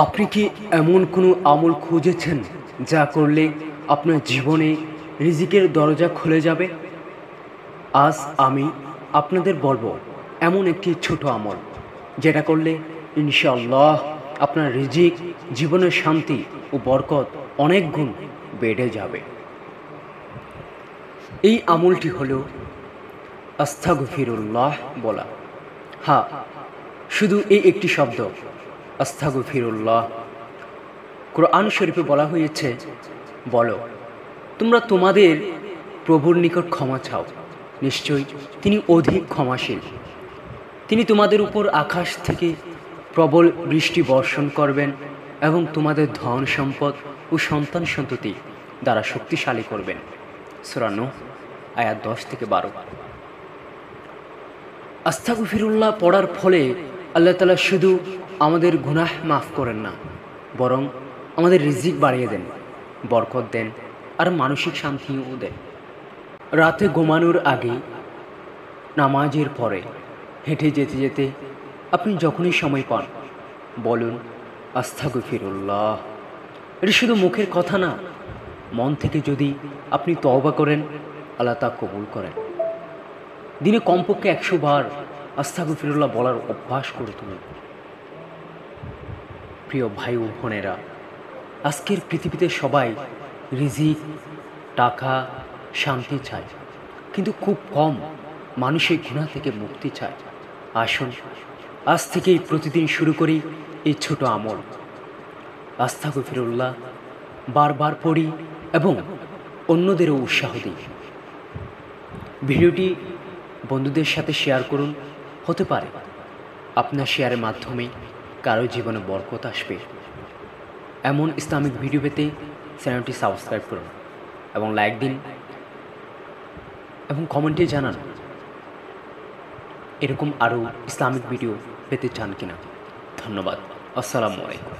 আপনি কি এমন কোনো আমল খুঁজেছেন যা করলে আপনার জীবনে রিজিকের দরজা খুলে যাবে? আজ আমি আপনাদের বলবো এমন একটি ছোট আমল যেটা করলে ইনশাআল্লাহ আপনার রিজিক, জীবনের শান্তি ও বরকত অনেক গুণ বেড়ে যাবে। এই আমলটি হলো আস্তাগফিরুল্লাহ বলা। হ্যাঁ, শুধু এই একটি শব্দ আস্তাগফিরুল্লাহ। কোরআন শরীফে বলা হয়েছে, বলো তোমরা তোমাদের প্রভুর নিকট ক্ষমা চাও, নিশ্চয়ই তিনি অধিক ক্ষমাশীল। তিনি তোমাদের উপর আকাশ থেকে প্রবল বৃষ্টি বর্ষণ করবেন এবং তোমাদের ধন সম্পদ ও সন্তান সন্ততি দ্বারা শক্তিশালী করবেন। সূরা নূহ আয়াত 10 থেকে 12। আস্তাগফিরুল্লাহ পড়ার ফলে আল্লাহ তাআলা শুধু আমাদের গুনাহ মাফ করেন না, বরং আমাদের রিজিক বাড়িয়ে দেন, বরকত দেন আর মানসিক শান্তিও দেন। রাতে ঘুমানোর আগে, নামাজের পরে, হেঁটে যেতে যেতে আপনি যখনই সময় পান বলুন আস্তাগফিরুল্লাহ। এটা শুধু মুখের কথা না, মন থেকে যদি আপনি তওবা করেন আল্লাহ তা কবুল করেন। দিনে কমপক্ষে 100 বার আস্তাগফিরুল্লাহ বলার অভ্যাস করে তুলুন। প্রিয় ভাই ও বোনেরা, আজকের পৃথিবীতে সবাই রিজিক, টাকা, শান্তি চায়, কিন্তু খুব কম মানুষের গুনাহ থেকে মুক্তি চায়। আসুন আজ থেকেই প্রতিদিন শুরু করি এই ছোট আমল আস্তাগফিরুল্লাহ, বারবার পড়ি এবং অন্যদেরও উৎসাহ দিই। ভিডিওটি বন্ধুদের সাথে শেয়ার করুন, হতে পারে আপনার শেয়ারের মাধ্যমে কারো জীবনে বরকত আসবে। এমন ইসলামিক ভিডিও পেতে চ্যানেলটি সাবস্ক্রাইব করুন এবং লাইক দিন এবং কমেন্টে জানান এরকম আরও ইসলামিক ভিডিও পেতে চান কিনা। ধন্যবাদ। আসসালামু আলাইকুম।